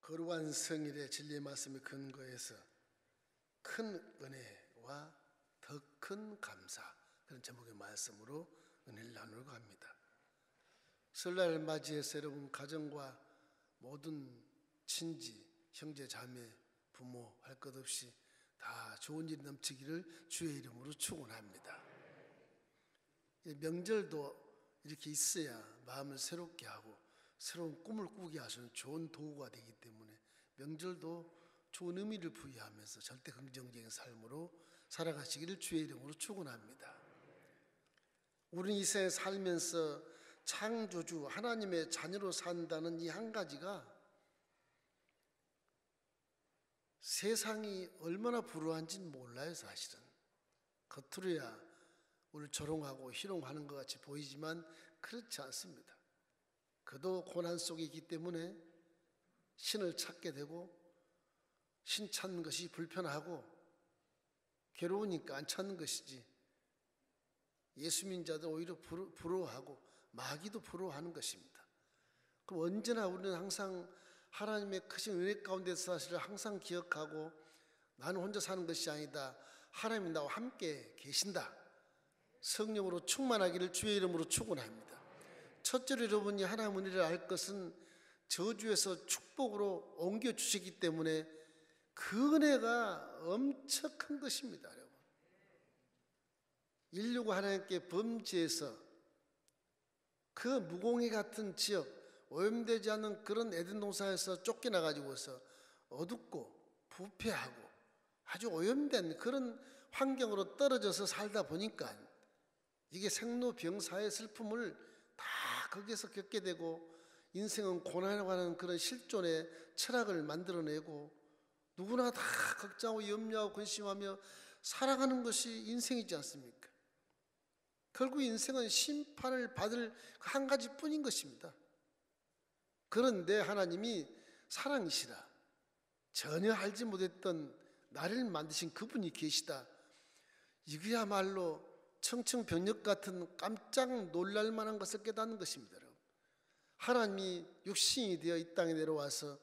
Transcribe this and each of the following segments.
거룩한 성일의 진리의 말씀에 근거해서 큰 은혜와 더 큰 감사, 그런 제목의 말씀으로 은혜를 나누려고 합니다. 설날을 맞이해서 여러분 가정과 모든 친지, 형제, 자매, 부모 할 것 없이 다 좋은 일이 넘치기를 주의 이름으로 축원합니다. 명절도 이렇게 있어야 마음을 새롭게 하고 새로운 꿈을 꾸게 하시는 좋은 도구가 되기 때문에 명절도 좋은 의미를 부여하면서 절대 긍정적인 삶으로 살아가시기를 주의 이름으로 축원합니다. 우리는 이 세상에 살면서 창조주 하나님의 자녀로 산다는 이 한 가지가 세상이 얼마나 불우한지는 몰라요. 사실은 겉으로야 우리를 조롱하고 희롱하는 것 같이 보이지만 그렇지 않습니다. 그도 고난 속에 있기 때문에 신을 찾게 되고 신 찾는 것이 불편하고 괴로우니까 안 찾는 것이지, 예수 믿는 자들 오히려 부러워하고 마귀도 부러워하는 것입니다. 그럼 언제나 우리는 항상 하나님의 크신 은혜 가운데서 사실을 항상 기억하고 나는 혼자 사는 것이 아니다, 하나님이 나와 함께 계신다, 성령으로 충만하기를 주의 이름으로 축원합니다. 첫째로 여러분이 하나님 은혜를 알 것은 저주에서 축복으로 옮겨주시기 때문에 그 은혜가 엄청 큰 것입니다. 여러분, 인류가 하나님께 범죄해서 그 무공해 같은 지역, 오염되지 않는 그런 에덴 동산에서 쫓겨나가지고서 어둡고 부패하고 아주 오염된 그런 환경으로 떨어져서 살다 보니까 이게 생로병사의 슬픔을 다 거기에서 겪게 되고 인생은 고난에 관한 그런 실존의 철학을 만들어내고 누구나 다 걱정하고 염려하고 근심하며 살아가는 것이 인생이지 않습니까? 결국 인생은 심판을 받을 한 가지뿐인 것입니다. 그런데 하나님이 사랑이시라, 전혀 알지 못했던 나를 만드신 그분이 계시다, 이거야말로 청청병력 같은 깜짝 놀랄 만한 것을 깨닫는 것입니다. 여러분, 하나님이 육신이 되어 이 땅에 내려와서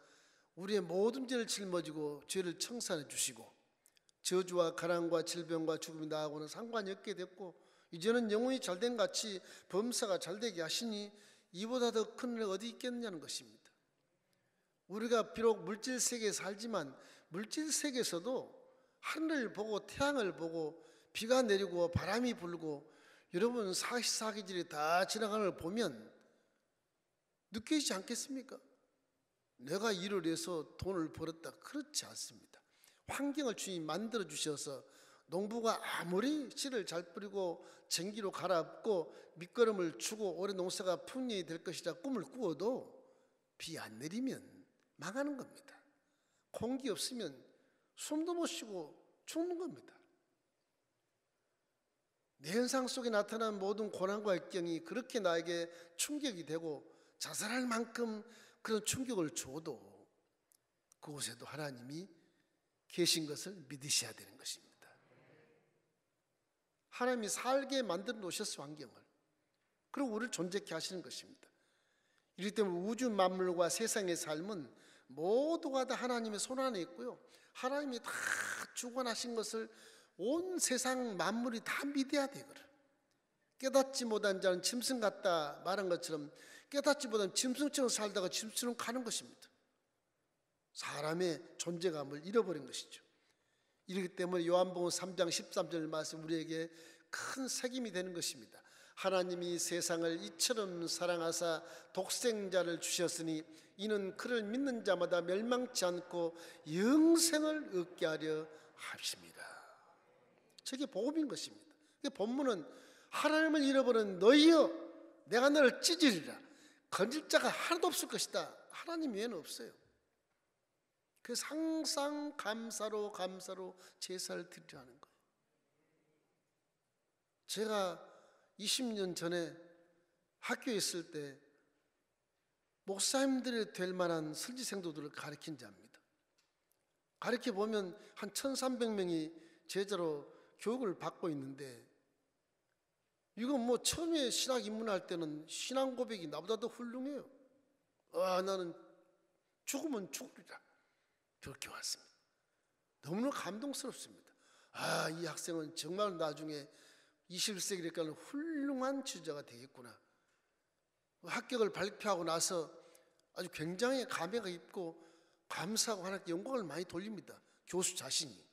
우리의 모든 죄를 짊어지고 죄를 청산해 주시고 저주와 가난과 질병과 죽음이 나하고는 상관이 없게 됐고 이제는 영혼이 잘된 같이 범사가 잘되게 하시니 이보다 더 큰 은혜가 어디 있겠느냐는 것입니다. 우리가 비록 물질 세계에 살지만 물질 세계에서도 하늘을 보고 태양을 보고 비가 내리고 바람이 불고 여러분 사시사기질이 다 지나가는 걸 보면 느끼지 않겠습니까? 내가 일을 해서 돈을 벌었다, 그렇지 않습니다. 환경을 주님이 만들어 주셔서 농부가 아무리 씨를 잘 뿌리고 전기로 갈아엎고 밑거름을 주고 올해 농사가 풍년이 될 것이라 꿈을 꾸어도 비 안 내리면 망하는 겁니다. 공기 없으면 숨도 못 쉬고 죽는 겁니다. 내 현상 속에 나타난 모든 고난과 역경이 그렇게 나에게 충격이 되고 자살할 만큼 그런 충격을 줘도 그곳에도 하나님이 계신 것을 믿으셔야 되는 것입니다. 하나님이 살게 만들어 놓으셨어요, 환경을. 그리고 우리를 존재케 하시는 것입니다. 이렇기 때문에 우주 만물과 세상의 삶은 모두가 다 하나님의 손 안에 있고요, 하나님이 다 주관하신 것을 온 세상 만물이 다 믿어야 돼요. 깨닫지 못한 자는 짐승 같다 말한 것처럼 깨닫지 못한 짐승처럼 살다가 짐승처럼 가는 것입니다. 사람의 존재감을 잃어버린 것이죠. 이렇기 때문에 요한복음 3장 13절 말씀 우리에게 큰 책임이 되는 것입니다. 하나님이 세상을 이처럼 사랑하사 독생자를 주셨으니 이는 그를 믿는 자마다 멸망치 않고 영생을 얻게 하려 하십니다. 저게 복음인 것입니다. 본문은 하나님을 잃어버린 너희여 내가 너를 찢으리라, 건질 자가 하나도 없을 것이다, 하나님 외에는 없어요. 그래서 항상 감사로 제사를 드리라는 거예요. 제가 20년 전에 학교에 있을 때 목사님들이 될 만한 설지 생도들을 가르친 자입니다. 가르쳐 보면 한 1300명이 제자로 교육을 받고 있는데 이건 뭐 처음에 신학 입문할 때는 신앙 고백이 나보다 더 훌륭해요. 나는 죽으면 죽으리라. 그렇게 왔습니다. 너무나 감동스럽습니다. 아, 이 학생은 정말 나중에 21세기니까 훌륭한 지도자가 되겠구나. 합격을 발표하고 나서 아주 굉장히 감회가 깊고 감사하고 하나님께 영광을 많이 돌립니다. 교수 자신이.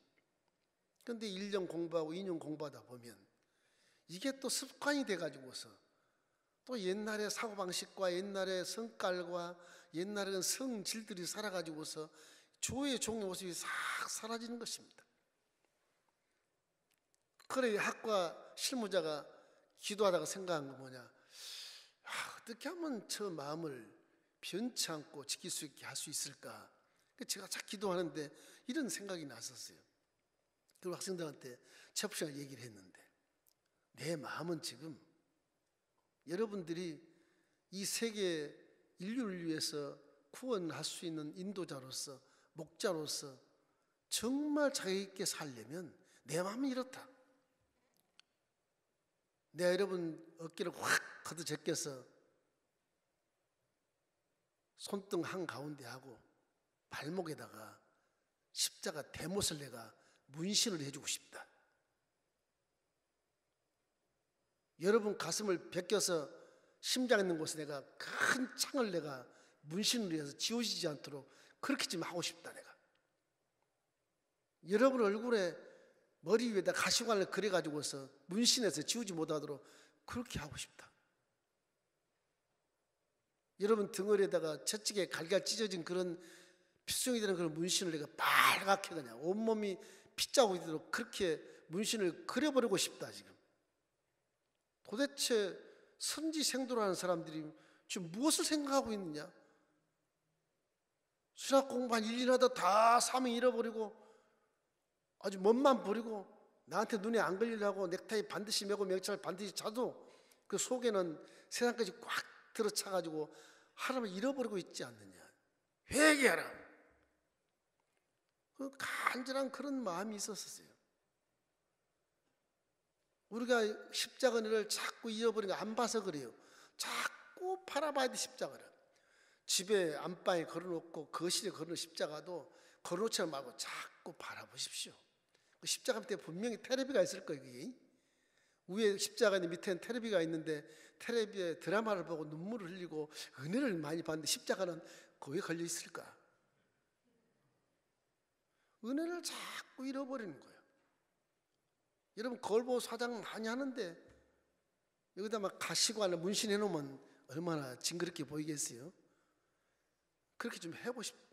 그런데 1년 공부하고 2년 공부하다 보면 이게 또 습관이 돼가지고서 또 옛날의 사고방식과 옛날의 성깔과 옛날에는 성질들이 살아가지고서 조의 종의 모습이 싹 사라지는 것입니다. 그래 학과 실무자가 기도하다가 생각한 거 뭐냐, 어떻게 하면 저 마음을 변치 않고 지킬 수 있게 할 수 있을까. 제가 자 기도하는데 이런 생각이 났었어요. 그리고 학생들한테 첫 시간에 얘기를 했는데, 내 마음은 지금 여러분들이 이 세계 인류를 위해서 구원할 수 있는 인도자로서, 목자로서 정말 자유 있게 살려면 내 마음은 이렇다. 내가 여러분 어깨를 확 걷어 제껴서 손등 한가운데 하고 발목에다가 십자가 대못을 내가 문신을 해주고 싶다. 여러분 가슴을 베껴서 심장 있는 곳에 내가 큰 창을 내가 문신을 해서 지워지지 않도록 그렇게 좀 하고 싶다. 내가 여러분 얼굴에 머리 위에다 가시관을 그려가지고서 문신해서 지우지 못하도록 그렇게 하고 싶다. 여러분 등허리에다가 채찍에 갈갈 찢어진 그런 피수정이 되는 그런 문신을 내가 빨갛게 그냥 온몸이 핏자국이 되도록 그렇게 문신을 그려버리고 싶다. 지금 도대체 선지생도라는 사람들이 지금 무엇을 생각하고 있느냐? 신학 공부 한 1년 하다 다 사명 잃어버리고 아주 멋만 부리고 나한테 눈에 안 걸리려고 넥타이 반드시 매고 명찰 반드시 차도 그 속에는 세상까지 꽉 들어차가지고 하나님을 잃어버리고 있지 않느냐. 회개하라. 그 간절한 그런 마음이 있었어요. 우리가 십자가 은혜를 자꾸 잃어버리는 거 안 봐서 그래요. 자꾸 바라봐야 돼. 십자가를 집에 안방에 걸어놓고 거실에 걸어놓은 십자가도 걸어놓지 말고 자꾸 바라보십시오. 그 십자가 밑에 분명히 테레비가 있을 거예요. 그게. 위에 십자가 있는 밑에는 테레비가 있는데 테레비에 드라마를 보고 눈물을 흘리고 은혜를 많이 받는데 십자가는 거기에 걸려 있을까? 은혜를 자꾸 잃어버리는 거예요. 여러분 거울 보고 화장 많이 하는데 여기다 막 가시관을 문신해 놓으면 얼마나 징그럽게 보이겠어요? 그렇게 좀 해보십시오.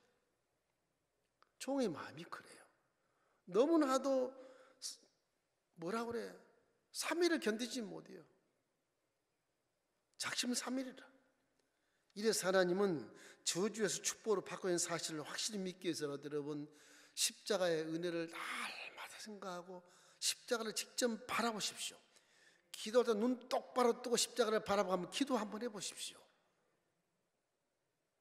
종의 마음이 그래요. 너무나도 뭐라 그래? 3일을 견디지 못해요. 작심은 3일이라. 이래서 하나님은 저주에서 축복으로 바꾸는 사실을 확실히 믿기 위해서 여러분 십자가의 은혜를 날마다 생각하고 십자가를 직접 바라보십시오. 기도할 때 눈 똑바로 뜨고 십자가를 바라보면 기도 한번 해보십시오.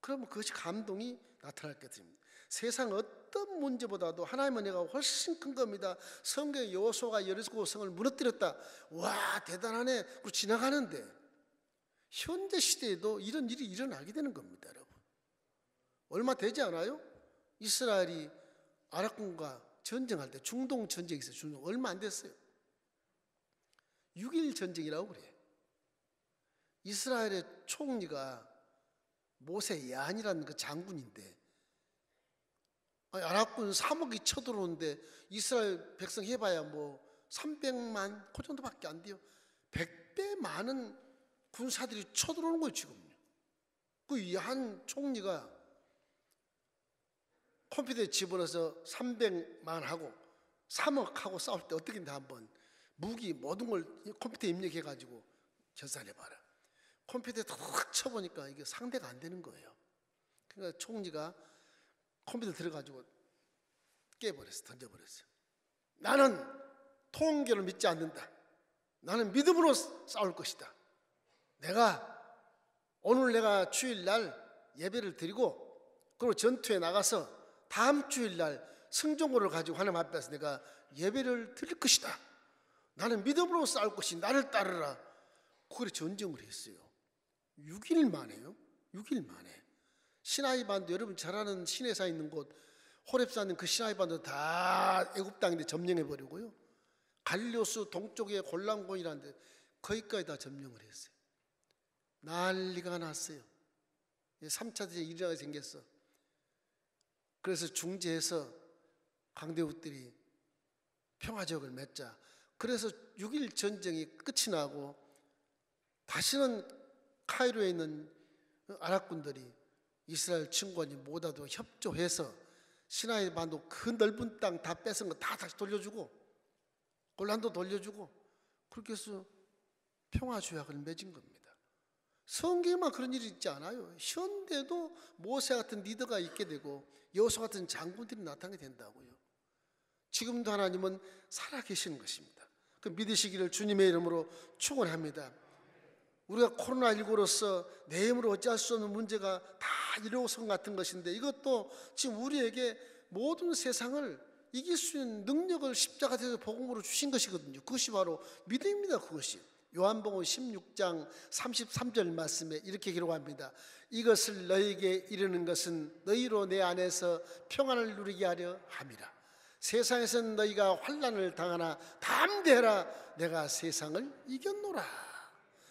그러면 그것이 감동이 나타날 것입니다. 세상 어떤 문제보다도 하나님의 은혜가 훨씬 큰 겁니다. 성경의 여호수아가 여리고 성을 무너뜨렸다. 와 대단하네. 그리고 지나가는데 현대 시대에도 이런 일이 일어나게 되는 겁니다. 여러분 얼마 되지 않아요? 이스라엘이 아랍군과 전쟁할 때 중동 전쟁이 있어요. 중동 얼마 안 됐어요. 6.1 전쟁이라고 그래요. 이스라엘의 총리가 모세 야한이라는 그 장군인데 아랍군 3억이 쳐들어오는데 이스라엘 백성 해봐야 뭐 300만 그 정도밖에 안 돼요. 100배 많은 군사들이 쳐들어오는 거예요. 지금 그 야한 총리가 컴퓨터에 집어넣어서 300만 하고 3억 하고 싸울 때 어떻게 했는데 한번 무기 모든 걸 컴퓨터에 입력해가지고 계산해봐라. 컴퓨터에 탁 쳐보니까 이게 상대가 안 되는 거예요. 그러니까 총리가 컴퓨터 들어가지고 깨버렸어. 던져버렸어요. 나는 통계를 믿지 않는다. 나는 믿음으로 싸울 것이다. 오늘 내가 주일날 예배를 드리고 그리고 전투에 나가서 다음 주일날 성전고를 가지고 하나님 앞에서 내가 예배를 드릴 것이다. 나는 믿음으로 싸울 것이 나를 따르라. 그래 전쟁을 했어요. 6일 만에요. 6일 만에 시나이 반도, 여러분 잘 아는 시내산 있는 곳 호렙산 있는 그 시나이 반도 다 애굽 땅인데 점령해 버리고요. 갈릴리오스 동쪽에 골란공이라는데 거기까지 다 점령을 했어요. 난리가 났어요. 3차 대전이 일어나게 생겼어. 그래서 중재해서 강대국들이 평화적을 맺자. 그래서 6.1 전쟁이 끝이 나고 다시는 카이로에 있는 아랍군들이 이스라엘 친구들이 모두 협조해서 시나이 반도 그 넓은 땅 다 뺏은 거 다 다시 돌려주고 골란도 돌려주고 그렇게 해서 평화 조약을 맺은 겁니다. 성경에만 그런 일이 있지 않아요. 현대도 모세 같은 리더가 있게 되고 여호수아 같은 장군들이 나타나게 된다고요. 지금도 하나님은 살아계시는 것입니다. 그 믿으시기를 주님의 이름으로 축원합니다. 우리가 코로나19로서 내 힘으로 어찌할 수 없는 문제가 다 일어선 같은 것인데 이것도 지금 우리에게 모든 세상을 이길 수 있는 능력을 십자가에서 복음으로 주신 것이거든요. 그것이 바로 믿음입니다. 그것이 요한복음 16장 33절 말씀에 이렇게 기록합니다. 이것을 너희에게 이르는 것은 너희로 내 안에서 평안을 누리게 하려 함이라. 세상에서는 너희가 환난을 당하나 담대하라. 내가 세상을 이겼노라.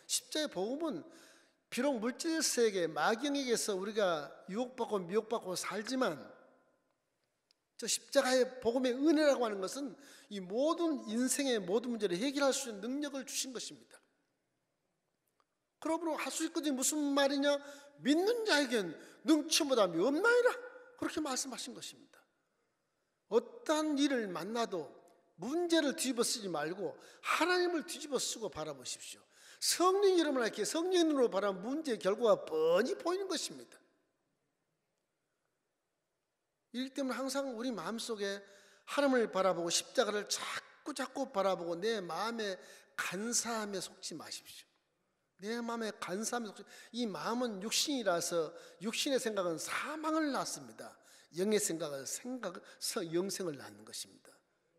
십자가의 복음은 비록 물질 세계 마귀에게서 우리가 유혹받고 미혹받고 살지만 저 십자가의 복음의 은혜라고 하는 것은 이 모든 인생의 모든 문제를 해결할 수 있는 능력을 주신 것입니다. 그러므로 할 수 있거든요. 무슨 말이냐? 믿는 자에겐 능치보다 없나이라. 그렇게 말씀하신 것입니다. 어떠한 일을 만나도 문제를 뒤집어 쓰지 말고 하나님을 뒤집어 쓰고 바라보십시오. 성령 이름을 이렇게 성령으로 바라보면 문제의 결과가 뻔히 보이는 것입니다. 이렇기 때문에 항상 우리 마음속에 하나님을 바라보고 십자가를 자꾸 바라보고 내 마음에 간사함에 속지 마십시오. 내 마음에 간사함에 속지. 이 마음은 육신이라서 육신의 생각은 사망을 낳습니다. 영의 생각은 영생을 낳는 것입니다.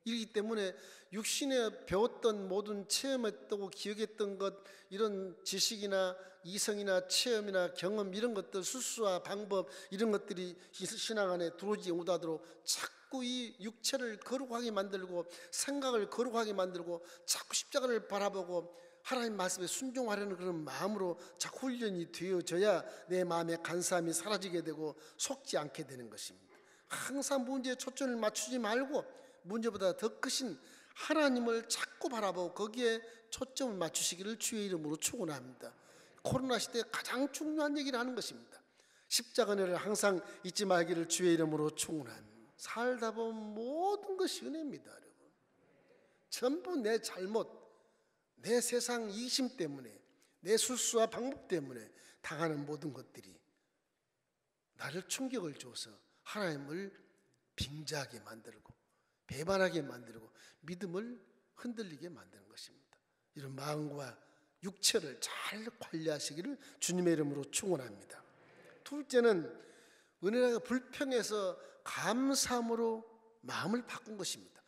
이렇기 때문에 육신에 배웠던 모든 체험했다고 기억했던 것, 이런 지식이나 이성이나 체험이나 경험 이런 것들, 수수와 방법 이런 것들이 신앙 안에 들어오지 못하도록 자꾸 이 육체를 거룩하게 만들고 생각을 거룩하게 만들고 자꾸 십자가를 바라보고 하나님 말씀에 순종하려는 그런 마음으로 자꾸 훈련이 되어져야 내 마음의 간사함이 사라지게 되고 속지 않게 되는 것입니다. 항상 문제에 초점을 맞추지 말고 문제보다 더 크신 하나님을 자꾸 바라보고 거기에 초점을 맞추시기를 주의 이름으로 축원합니다. 코로나 시대에 가장 중요한 얘기를 하는 것입니다. 십자가 은혜를 항상 잊지 말기를 주의 이름으로 축원합니다. 살다 보면 모든 것이 은혜입니다. 여러분. 전부 내 잘못, 내 세상 이심 때문에, 내 술수와 방법 때문에 당하는 모든 것들이 나를 충격을 줘서 하나님을 빙자하게 만들고 배반하게 만들고 믿음을 흔들리게 만드는 것입니다. 이런 마음과 육체를 잘 관리하시기를 주님의 이름으로 축원합니다. 둘째는 은혜가 불평에서 감사함으로 마음을 바꾼 것입니다.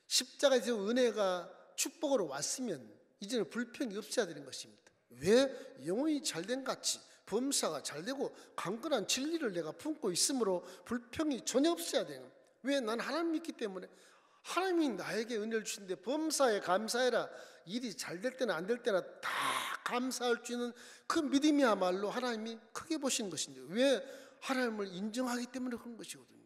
십자가에서 은혜가 축복으로 왔으면 이제는 불평이 없어야 되는 것입니다. 왜? 영혼이 잘된 같이 범사가 잘되고 강건한 진리를 내가 품고 있으므로 불평이 전혀 없어야 되는 겁니다. 왜? 난 하나님 믿기 때문에 하나님이 나에게 은혜를 주시는데 범사에 감사해라. 일이 잘 될 때나 안 될 때나 다 감사할 수 있는 그 믿음이야말로 하나님이 크게 보시는 것인데 왜? 하나님을 인정하기 때문에 그런 것이거든요.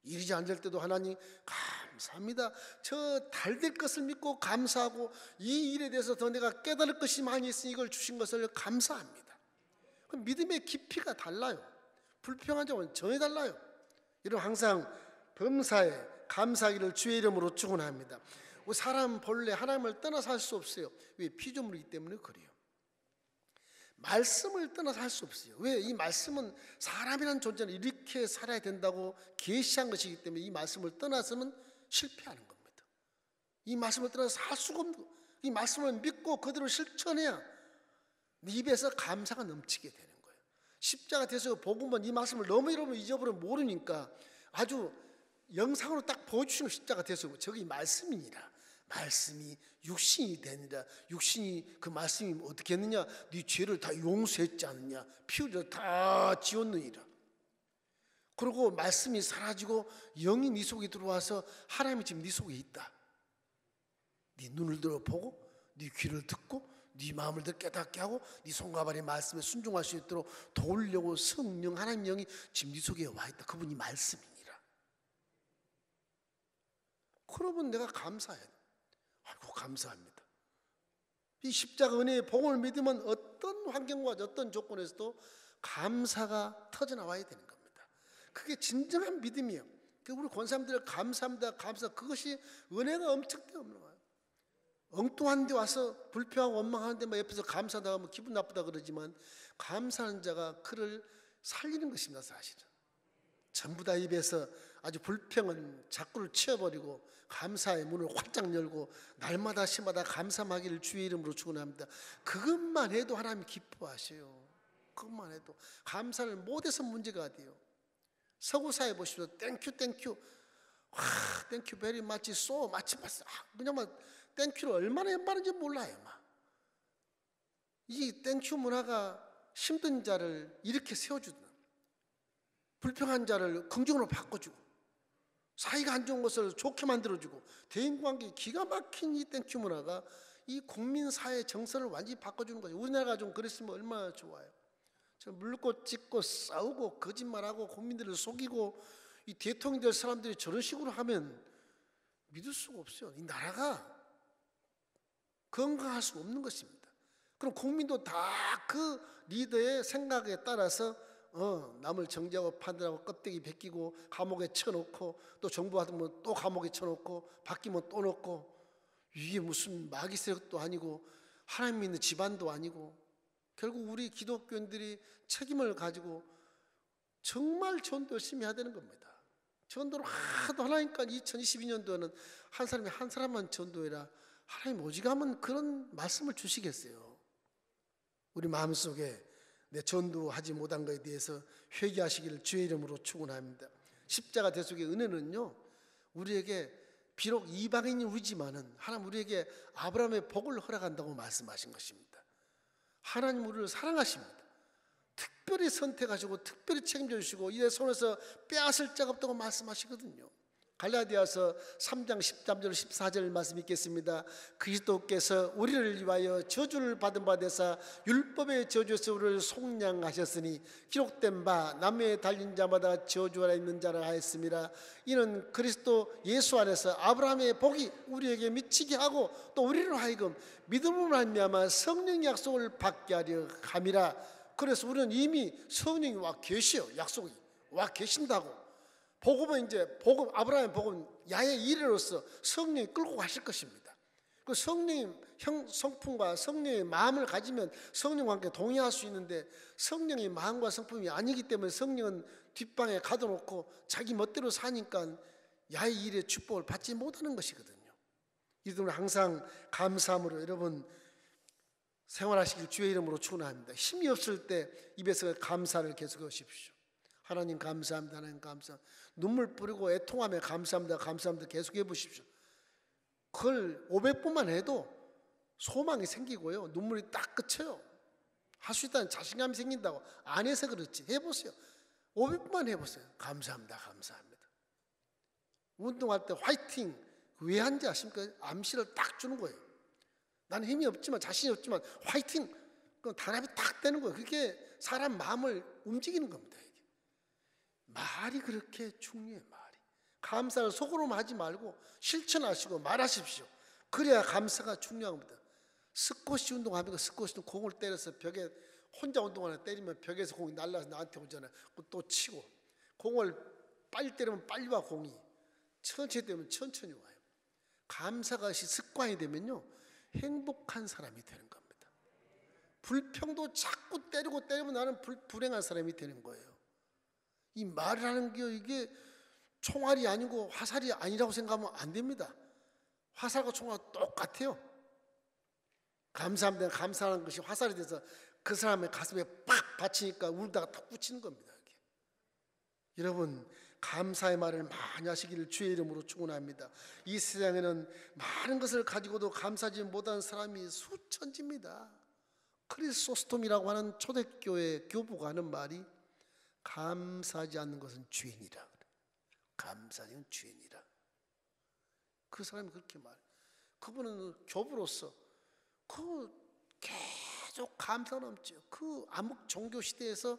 일이 잘 안 될 때도 하나님 감사합니다. 저 잘 될 것을 믿고 감사하고 이 일에 대해서 더 내가 깨달을 것이 많이 있으니 이걸 주신 것을 감사합니다. 믿음의 깊이가 달라요. 불평한 점은 전혀 달라요. 이런 항상 범사에 감사하기를 주의 이름으로 축원합니다. 사람 본래 하나님을 떠나서 할 수 없어요. 왜? 피조물이기 때문에 그래요. 말씀을 떠나서 할 수 없어요. 왜? 이 말씀은 사람이라는 존재는 이렇게 살아야 된다고 계시한 것이기 때문에 이 말씀을 떠나서는 실패하는 겁니다. 이 말씀을 떠나서 할 수가 없는 거예요. 이 말씀을 믿고 그대로 실천해야 네 입에서 감사가 넘치게 되는 거예요. 십자가 돼서 복음은 이 말씀을 너무 잊어버려 모르니까 아주 영상으로 딱 보여주시는 십자가 돼서 저기 말씀이니라. 말씀이 육신이 되니라. 육신이 그 말씀이 어떻게 했느냐? 네 죄를 다 용서했지 않느냐? 피 흘려 다 지웠느니라. 그리고 말씀이 사라지고 영이 네 속에 들어와서 하나님이 지금 네 속에 있다. 네 눈을 들어보고 네 귀를 듣고 네 마음을 깨닫게 하고 네 손과 발의 말씀에 순종할 수 있도록 도우려고 성령 하나님 영이 지금 네 속에 와 있다. 그분이 말씀이니라. 그러면 내가 감사해. 아이고 감사합니다. 이 십자가 은혜의 복음을 믿으면 어떤 환경과 어떤 조건에서도 감사가 터져나와야 되는 겁니다. 그게 진정한 믿음이에요. 우리 권사님들 감사합니다. 감사. 그것이 은혜가 엄청나게 없는 거예요. 엉뚱한 데 와서 불평하고 원망하는데 막 옆에서 감사하다 하면 기분 나쁘다 그러지만 감사하는 자가 그를 살리는 것입니다. 사실은 전부 다 입에서 아주 불평은 자꾸를 치워버리고 감사의 문을 활짝 열고 날마다 시마다 감사하기를 주의 이름으로 축원합니다. 그것만 해도 하나님이 기뻐하셔요. 그것만 해도 감사를 못해서 문제가 돼요. 서구사에 보시면 땡큐 땡큐 와 땡큐 베리 마치 쏘 마치 그냥 막 땡큐를 얼마나 연받는지 몰라요. 이 땡큐 문화가 힘든 자를 이렇게 세워주는, 불평한 자를 긍정으로 바꿔주고 사이가 안 좋은 것을 좋게 만들어주고 대인관계 기가 막힌 이 땡큐 문화가 이 국민 사회 정서를 완전히 바꿔주는 거죠. 우리나라가 좀 그랬으면 얼마나 좋아요. 물고 찢고 싸우고 거짓말하고 국민들을 속이고 이 대통령 될 사람들이 저런 식으로 하면 믿을 수가 없어요. 이 나라가 건강할 수 없는 것입니다. 그럼 국민도 다 그 리더의 생각에 따라서 남을 정죄하고 판단하고 껍데기 벗기고 감옥에 쳐놓고 또 정부 받으면 또 감옥에 쳐놓고 바뀌면 또 넣고 이게 무슨 마귀 세력도 아니고 하나님 믿는 집안도 아니고 결국 우리 기독교인들이 책임을 가지고 정말 전도 열심히 해야 되는 겁니다. 전도를 하도 하나니까 2022년도에는 한 사람이 한 사람만 전도해라. 하나님 오직하면 그런 말씀을 주시겠어요. 우리 마음속에 내 전도하지 못한 것에 대해서 회개하시기를 주의 이름으로 축원합니다. 십자가 대속의 은혜는요, 우리에게 비록 이방인이 우리지만은 하나님 우리에게 아브라함의 복을 허락한다고 말씀하신 것입니다. 하나님 우리를 사랑하십니다. 특별히 선택하시고 특별히 책임져 주시고 이의 손에서 빼앗을 자가 없다고 말씀하시거든요. 갈라디아서 3장 13절 14절 말씀 읽겠습니다. 그리스도께서 우리를 위하여 저주를 받은 바 되사 율법의 저주에서 우리를 속량하셨으니 기록된 바 나무에 달린 자마다 저주 아래 있는 자라 하였습니다. 이는 그리스도 예수 안에서 아브라함의 복이 우리에게 미치게 하고 또 우리로 하여금 믿음으로 말미암아 성령의 약속을 받게 하려 함이라. 그래서 우리는 이미 성령이 와 계시요. 약속이 와 계신다고. 복음은 이제 아브라함의 복음 야의 이래로서 성령이 끌고 가실 것입니다. 그 성령의 성품과 성령의 마음을 가지면 성령과 함께 동의할 수 있는데 성령의 마음과 성품이 아니기 때문에 성령은 뒷방에 가둬놓고 자기 멋대로 사니까 야의 일의 축복을 받지 못하는 것이거든요. 이들은 항상 감사함으로 여러분 생활하시길 주의 이름으로 축원합니다. 힘이 없을 때 입에서 감사를 계속하십시오. 하나님 감사합니다. 하나님 감사합니다. 눈물 뿌리고 애통하며 감사합니다. 감사합니다. 계속해 보십시오. 그걸 500번만 해도 소망이 생기고요. 눈물이 딱 그쳐요. 할 수 있다는 자신감이 생긴다고. 안 해서 그렇지. 해보세요. 500번만 해보세요. 감사합니다. 감사합니다. 운동할 때 화이팅. 왜 한지 아십니까? 암시를 딱 주는 거예요. 나는 힘이 없지만 자신이 없지만 화이팅. 그 단합이 딱 되는 거예요. 그게 사람 마음을 움직이는 겁니다. 말이 그렇게 중요해요. 말이. 감사를 속으로만 하지 말고 실천하시고 말하십시오. 그래야 감사가 중요한 겁니다. 스쿼시 운동하면 스쿼시 공을 때려서 벽에 혼자 운동하나 때리면 벽에서 공이 날라서 나한테 오잖아요. 또 치고 공을 빨리 때리면 빨리 와. 공이 천천히 때리면 천천히 와요. 감사가 습관이 되면요 행복한 사람이 되는 겁니다. 불평도 자꾸 때리고 때리면 나는 불행한 사람이 되는 거예요. 이 말을 하는 게 이게 총알이 아니고 화살이 아니라고 생각하면 안 됩니다. 화살과 총알 똑같아요. 감사합니다. 감사하는 것이 화살이 돼서 그 사람의 가슴에 팍 받치니까 울다가 탁 붙이는 겁니다. 여러분, 감사의 말을 많이 하시기를 주의 이름으로 축원합니다. 이 세상에는 많은 것을 가지고도 감사하지 못하는 사람이 수천지입니다. 크리소스톰이라고 하는 초대교회 교부가 하는 말이 감사하지 않는 것은 죄인이라. 감사하는 건 죄인이라. 그 사람이 그렇게 말해. 그분은 교부로서 계속 감사 넘치요. 그 암흑 종교 시대에서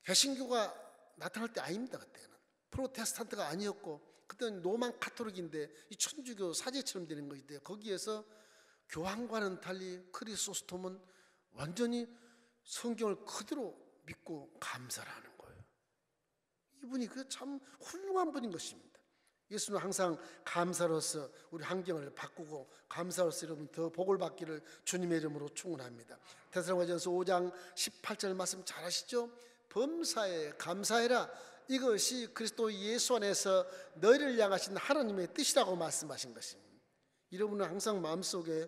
개신교가 나타날 때 아닙니다. 그때는 프로테스탄트가 아니었고, 그때는 로만 카톨릭인데 이 천주교 사제처럼 되는 것인데, 거기에서 교황과는 달리 크리소스톰은 완전히 성경을 그대로 믿고 감사를 하는 거예요. 이분이 그 참 훌륭한 분인 것입니다. 예수는 항상 감사로서 우리 환경을 바꾸고 감사로서 여러분 더 복을 받기를 주님의 이름으로 축원합니다. 데살로니가전서 5장 18절 말씀 잘 아시죠? 범사에 감사해라. 이것이 그리스도 예수 안에서 너희를 향하신 하나님의 뜻이라고 말씀하신 것입니다. 여러분은 항상 마음속에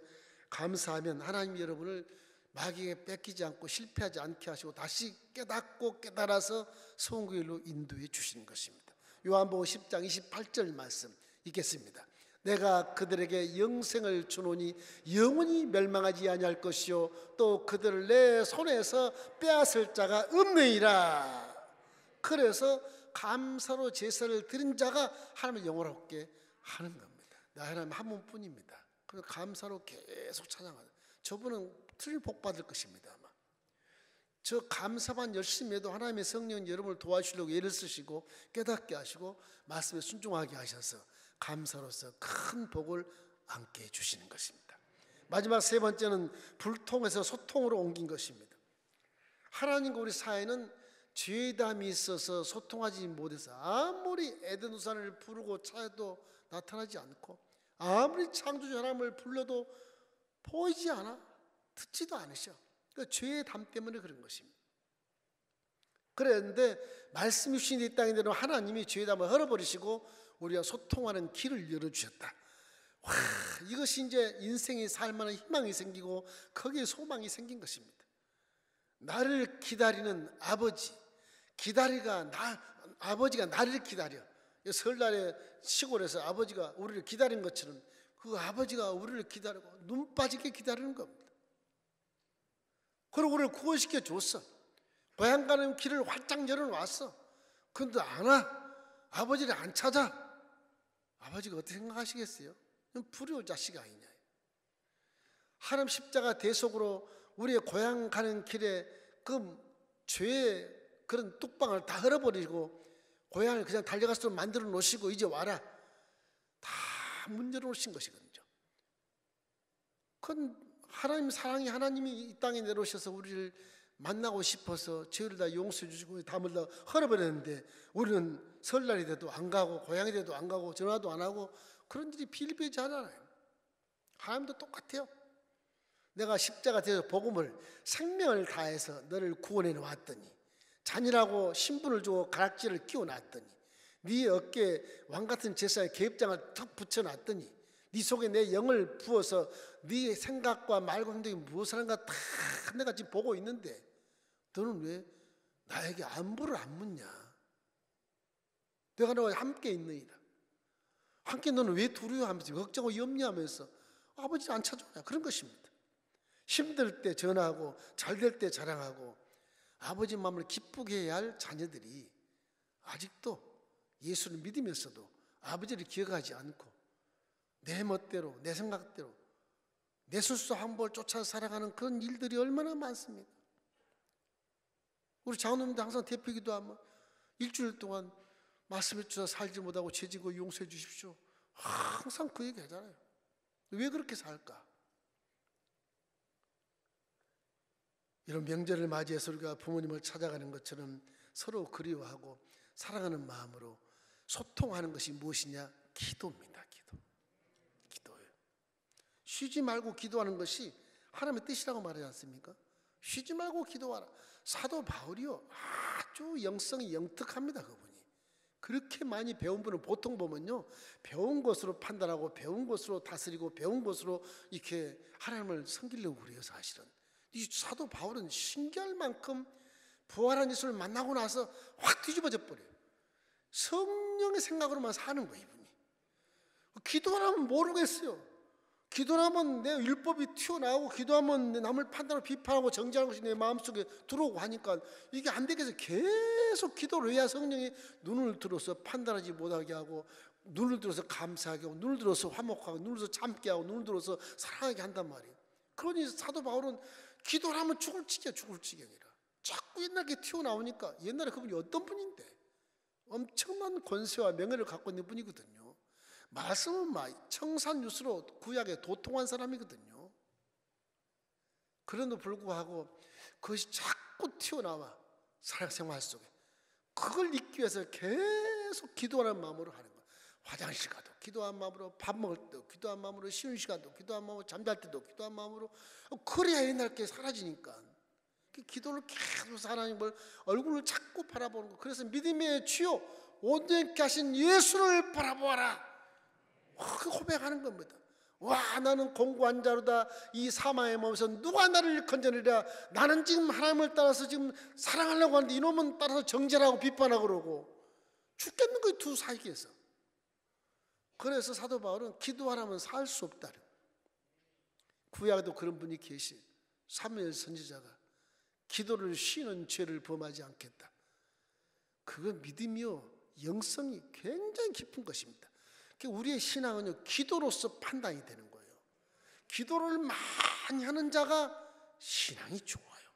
감사하면 하나님이 여러분을 마귀에게 뺏기지 않고 실패하지 않게 하시고 다시 깨닫고 깨달아서 성공의 길로 인도해 주시는 것입니다. 요한복음 10장 28절 말씀 읽겠습니다. 내가 그들에게 영생을 주노니 영원히 멸망하지 아니할 것이요 또 그들을 내 손에서 빼앗을 자가 없느니라. 그래서 감사로 제사를 드린 자가 하나님을 영원하게 하는 겁니다. 나 하나님 한 분뿐입니다. 그래서 감사로 계속 찬양하는, 저분은 틀린 복 받을 것입니다. 아마 저 감사만 열심히 해도 하나님의 성령은 여러분을 도와주시려고 애를 쓰시고 깨닫게 하시고 말씀에 순종하게 하셔서 감사로서 큰 복을 안게 해주시는 것입니다. 마지막 세 번째는 불통에서 소통으로 옮긴 것입니다. 하나님과 우리 사이는 죄담이 있어서 소통하지 못해서 아무리 에덴 우산을 부르고 차도 나타나지 않고, 아무리 창조주 하나님을 불러도 보이지 않아, 듣지도 않으셔. 그 죄의 담 때문에 그런 것입니다. 그랬는데 말씀이 주신 이 땅에 내려 하나님이 죄의 담을 헐어버리시고 우리가 소통하는 길을 열어주셨다. 와, 이것이 이제 인생이 살만한 희망이 생기고 거기에 소망이 생긴 것입니다. 나를 기다리는 아버지, 아버지가 나를 기다려. 설날에 시골에서 아버지가 우리를 기다린 것처럼 그 아버지가 우리를 기다리고 눈 빠지게 기다리는 겁니다. 그리고 우리를 구원시켜 줬어. 고향 가는 길을 활짝 열어놨어. 그런데 안 와. 아버지를 안 찾아. 아버지가 어떻게 생각하시겠어요? 불효 자식 아니냐. 하나님 십자가 대속으로 우리의 고향 가는 길에 그 죄의 그런 뚝방을 다 헐어버리고 고향을 그냥 달려갈 수 만들어 놓으시고 이제 와라. 다 문 열어놓으신 것이거든요. 그건 하나님 사랑이, 하나님이 이 땅에 내려오셔서 우리를 만나고 싶어서 죄를 다 용서해 주시고 담을 다 헐어버렸는데 우리는 설날이 돼도 안 가고 고향이 돼도 안 가고 전화도 안 하고 그런 일이 비일비재하잖아요. 하나님도 똑같아요. 내가 십자가 돼서 복음을 생명을 다해서 너를 구원해 놓았더니, 잔이라고 신분을 주고 가락지를 끼워놨더니, 네 어깨에 왕같은 제사의 계급장을 턱 붙여놨더니, 네 속에 내 영을 부어서 네 생각과 말과 행동이 무엇을 하는가 다 내가 지금 보고 있는데 너는 왜 나에게 안부를 안 묻냐? 내가 너와 함께 있느니라. 함께 너는 왜 두려워하면서 걱정하고 염려하면서 아버지를 안 찾아오냐? 그런 것입니다. 힘들 때 전화하고 잘 될 때 자랑하고 아버지 마음을 기쁘게 해야 할 자녀들이 아직도 예수를 믿으면서도 아버지를 기억하지 않고 내 멋대로, 내 생각대로, 내 스스로 한벌 쫓아 살아가는 그런 일들이 얼마나 많습니까? 우리 장로님도 항상 대표기도 하면 일주일 동안 말씀해 주셔서 살지 못하고 죄지고 용서해 주십시오. 항상 그 얘기 하잖아요. 왜 그렇게 살까? 이런 명절을 맞이해서 우리가 부모님을 찾아가는 것처럼 서로 그리워하고 사랑하는 마음으로 소통하는 것이 무엇이냐? 기도입니다. 기도예요. 쉬지 말고 기도하는 것이 하나님의 뜻이라고 말하지 않습니까? 쉬지 말고 기도하라. 사도 바울이요, 아주 영성이 영특합니다. 그분이 그렇게 많이 배운 분은 보통 보면요, 배운 것으로 판단하고 배운 것으로 다스리고 배운 것으로 이렇게 하나님을 섬기려고 그래요. 사실은 이 사도 바울은 신기할 만큼 부활한 예수를 만나고 나서 확 뒤집어져 버려요. 성령의 생각으로만 사는 거예요, 이분이. 기도하면 모르겠어요. 기도하면 내 율법이 튀어나오고, 기도하면 남을 판단하고 비판하고 정죄하는 것이 내 마음속에 들어오고 하니까 이게 안 되겠어요. 계속 기도를 해야 성령이 눈을 들어서 판단하지 못하게 하고, 눈을 들어서 감사하게 하고, 눈을 들어서 화목하고, 눈을 들어서 참게 하고, 눈을 들어서 사랑하게 한단 말이에요. 그러니 사도 바울은 기도를 하면 죽을 지경이라. 자꾸 옛날에 튀어나오니까, 옛날에 그분이 어떤 분인데 엄청난 권세와 명예를 갖고 있는 분이거든요. 말씀은 청산유수로 구약에 도통한 사람이거든요. 그런데도 불구하고 그것이 자꾸 튀어나와 사랑생활 속에. 그걸 잊기 위해서 계속 기도하는 마음으로 하는 거예요. 화장실 가도 기도한 마음으로, 밥 먹을 때도 기도한 마음으로, 쉬는 시간도 기도한 마음으로, 잠잘 때도 기도한 마음으로. 그래야 옛날 게 사라지니까. 기도를 계속 하나님을 얼굴을 자꾸 바라보는 거. 그래서 믿음의 주요 온전케 하신 예수를 바라보아라, 그 고백하는 겁니다. 와, 나는 공고한 자로다. 이 사망의 몸에서 누가 나를 건져내랴. 나는 지금 하나님을 따라서 지금 사랑하려고 하는데 이놈은 따라서 정죄하고 비판하고 그러고 죽겠는 거예요, 두 사이에서. 그래서 사도 바울은 기도하라면 살 수 없다. 구약에도 그런 분이 계시. 사무엘 선지자가 기도를 쉬는 죄를 범하지 않겠다. 그건 믿음이요, 영성이 굉장히 깊은 것입니다. 우리의 신앙은요, 기도로서 판단이 되는 거예요. 기도를 많이 하는 자가 신앙이 좋아요.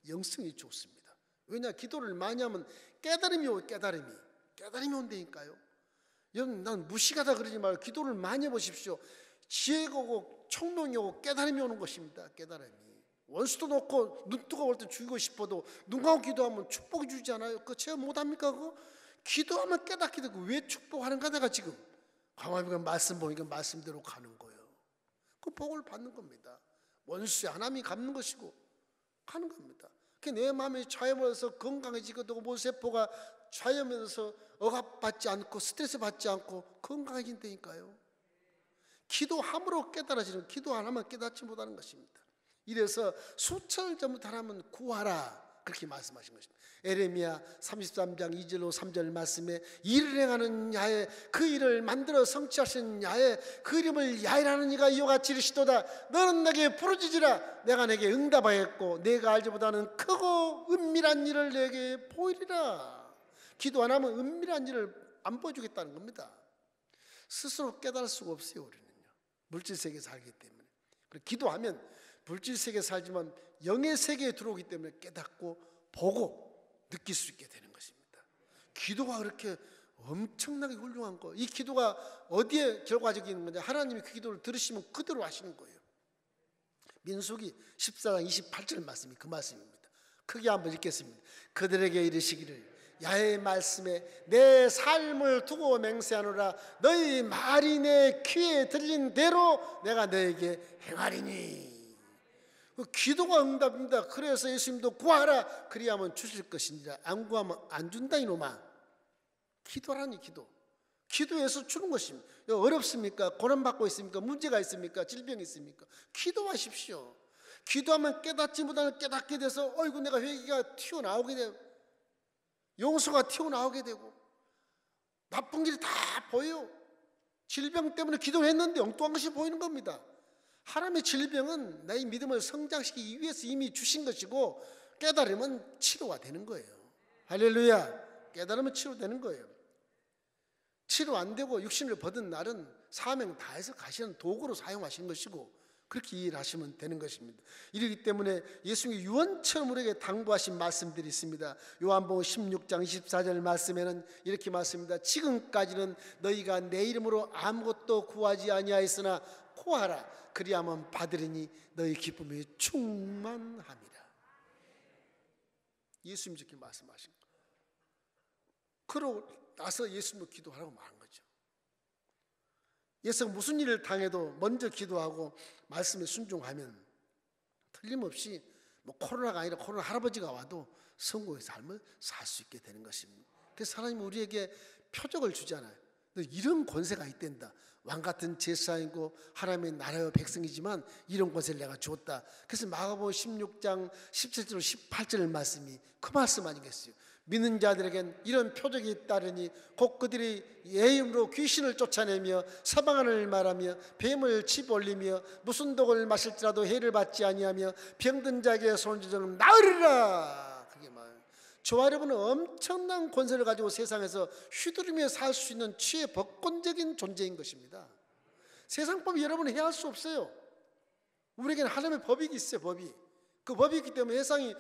영성이 좋습니다. 왜냐, 기도를 많이 하면 깨달음이 오요. 깨달음이 온다니까요. 난 무식하다 그러지 말고 기도를 많이 해보십시오. 지혜가 오고 청동이 오고 깨달음이 오는 것입니다. 깨달음이. 원수도 놓고 눈 뜨거울 때 죽이고 싶어도 눈 감고 기도하면 축복이 주지 않아요? 그거 체험 못합니까? 그거? 기도하면 깨닫게 되고. 왜 축복하는가? 내가 지금 강화비가 말씀 보니까 말씀대로 가는 거예요. 그 복을 받는 겁니다. 원수의 하나님이 갚는 것이고 가는 겁니다. 내 마음이 좌염해서 건강해지고, 모세포가 좌염해서 억압받지 않고 스트레스 받지 않고 건강해진다니까요. 기도함으로 깨달아지는, 기도 안 하면 깨닫지 못하는 것입니다. 이래서 수천을 전부터 하나님은 구하라, 그렇게 말씀하신 것입니다. 에레미야 33장 2절로 3절 말씀에 일을 행하는 야훼, 그 일을 만들어 성취하신 야훼, 그 이름을 야훼라는 이가 이와 같이 이르시도다. 너는 내게 부르짖으라. 내가 내게 응답하였고 내가 알지 못하는 크고 은밀한 일을 내게 보이리라. 기도 안 하면 은밀한 일을 안 보여주겠다는 겁니다. 스스로 깨달을 수가 없어요. 우리는요, 물질 세계에 살기 때문에. 기도하면 물질 세계에 살지만 영의 세계에 들어오기 때문에 깨닫고 보고 느낄 수 있게 되는 것입니다. 기도가 그렇게 엄청나게 훌륭한 거. 이 기도가 어디에 결과적인 건지 하나님이 그 기도를 들으시면 그대로 하시는 거예요. 민수기 14장 28절 말씀이 그 말씀입니다. 크게 한번 읽겠습니다. 그들에게 이르시기를 야훼의 말씀에 내 삶을 두고 맹세하노라. 너희 말이 내 귀에 들린 대로 내가 너에게 행하리니. 기도가 응답입니다. 그래서 예수님도 구하라, 그리하면 주실 것이니라. 안 구하면 안 준다 이놈아. 기도라니, 기도해서 주는 것입니다. 어렵습니까? 고난받고 있습니까? 문제가 있습니까? 질병이 있습니까? 기도하십시오. 기도하면 깨닫지 못하는 깨닫게 돼서 어이구 내가 회개가 튀어나오게 되고 용서가 튀어나오게 되고 나쁜 길이 다 보여요. 질병 때문에 기도를 했는데 엉뚱한 것이 보이는 겁니다. 하나님의 질병은 나의 믿음을 성장시키기 위해서 이미 주신 것이고, 깨달으면 치료가 되는 거예요. 할렐루야. 깨달으면 치료되는 거예요. 치료 안 되고 육신을 벗은 날은 사명 다해서 가시는 도구로 사용하신 것이고, 그렇게 이해하시면 되는 것입니다. 이러기 때문에 예수님이 유언처럼 우리에게 당부하신 말씀들이 있습니다. 요한복음 16장 24절 말씀에는 이렇게 말씀합니다. 지금까지는 너희가 내 이름으로 아무것도 구하지 아니하였으나 구하라. 그리하면 받으리니 너희 기쁨이 충만함이라. 예수님이 이렇게 말씀하신 거예요. 그러고 나서 예수님도 기도하라고 말한 거죠. 예수가 무슨 일을 당해도 먼저 기도하고 말씀에 순종하면 틀림없이 코로나가 아니라 코로나 할아버지가 와도 성공의 삶을 살 수 있게 되는 것입니다. 그래서 하나님은 우리에게 표적을 주잖아요. 너 이런 권세가 있댄다. 왕 같은 제사장이고 하나님의 나라의 백성이지만 이런 권세를 내가 줬다. 그래서 마가복음 16장 17절 18절 말씀이 그 말씀 아니겠어요? 믿는 자들에겐 이런 표적이 있다르니 곧 그들이 예 이름으로 귀신을 쫓아내며 사방언을 말하며 뱀을 치볼리며 무슨 독을 마실지라도 해를 받지 아니하며 병든 자에게 손주정은 나으리라. 그게 말. 저와 여러분은 엄청난 권세를 가지고 세상에서 휘두르며 살 수 있는 최복권적인 존재인 것입니다. 세상 법이 여러분은 해할 수 없어요. 우리에게는 하나님의 법이 있어요. 법이. 그 법이 있기 때문에 세상이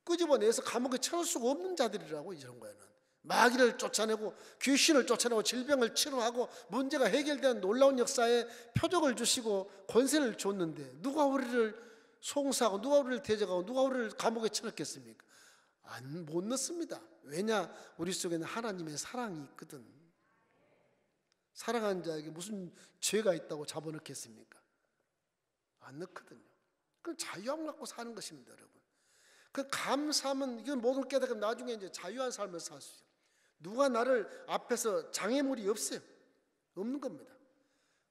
끄집어내서 감옥에 쳐넣을 수가 없는 자들이라고. 이런 거에는 마귀를 쫓아내고 귀신을 쫓아내고 질병을 치료하고 문제가 해결된 놀라운 역사에 표적을 주시고 권세를 줬는데 누가 우리를 송사하고 누가 우리를 대적하고 누가 우리를 감옥에 쳐넣겠습니까? 못 넣습니다. 왜냐? 우리 속에는 하나님의 사랑이 있거든. 사랑하는 자에게 무슨 죄가 있다고 잡아넣겠습니까? 안 넣거든요. 그건 자유함을 갖고 사는 것입니다, 여러분. 그 감사함은 이건 모든 깨닫고 나중에 이제 자유한 삶을 살 수 있어요. 누가 나를 앞에서 장애물이 없어요. 없는 겁니다.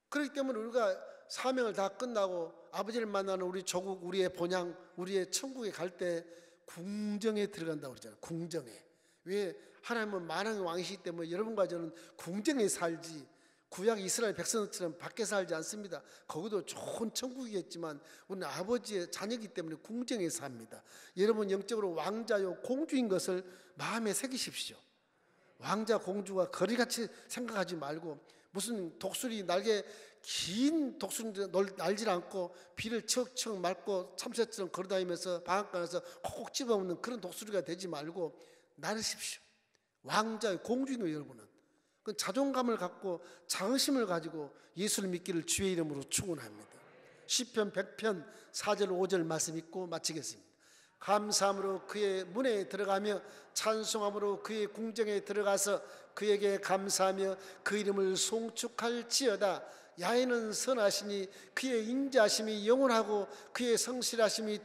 그렇기 때문에 우리가 사명을 다 끝나고 아버지를 만나는 우리 조국, 우리의 본향, 우리의 천국에 갈 때 궁정에 들어간다고 그러잖아요. 궁정에. 왜? 하나님은 만왕의 왕이시기 때문에 여러분과 저는 궁정에 살지 구약 이스라엘 백성들처럼 밖에 살지 않습니다. 거기도 좋은 천국이겠지만 우리는 아버지의 자녀이기 때문에 궁정에 삽니다. 여러분 영적으로 왕자요 공주인 것을 마음에 새기십시오. 왕자 공주가 거리같이 생각하지 말고 무슨 독수리 날개 긴 독수리 날질 않고 비를 척척 맞고 참새처럼 걸어다니면서 방앗간에서 콕콕 집어먹는 그런 독수리가 되지 말고 나르십시오. 왕자의 공주인 거예요. 여러분은 그 자존감을 갖고 자긍심을 가지고 예수를 믿기를 주의 이름으로 축원합니다. 시편 100편 4절 5절 말씀 읽고 마치겠습니다. 감사함으로 그의 문에 들어가며 찬송함으로 그의 궁정에 들어가서 그에게 감사하며 그 이름을 송축할지어다. 야훼는 선하시니 그의 인자하심이 영원하고 그의 성실하심이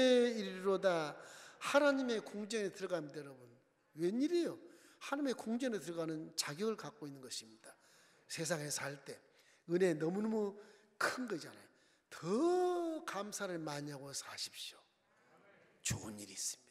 대대이르로다. 하나님의 궁정에 들어갑니다. 여러분 웬일이에요? 하나님의 궁전에 들어가는 자격을 갖고 있는 것입니다. 세상에 살 때 은혜 너무너무 큰 거잖아요. 더 감사를 많이 하고 사십시오. 좋은 일이 있습니다.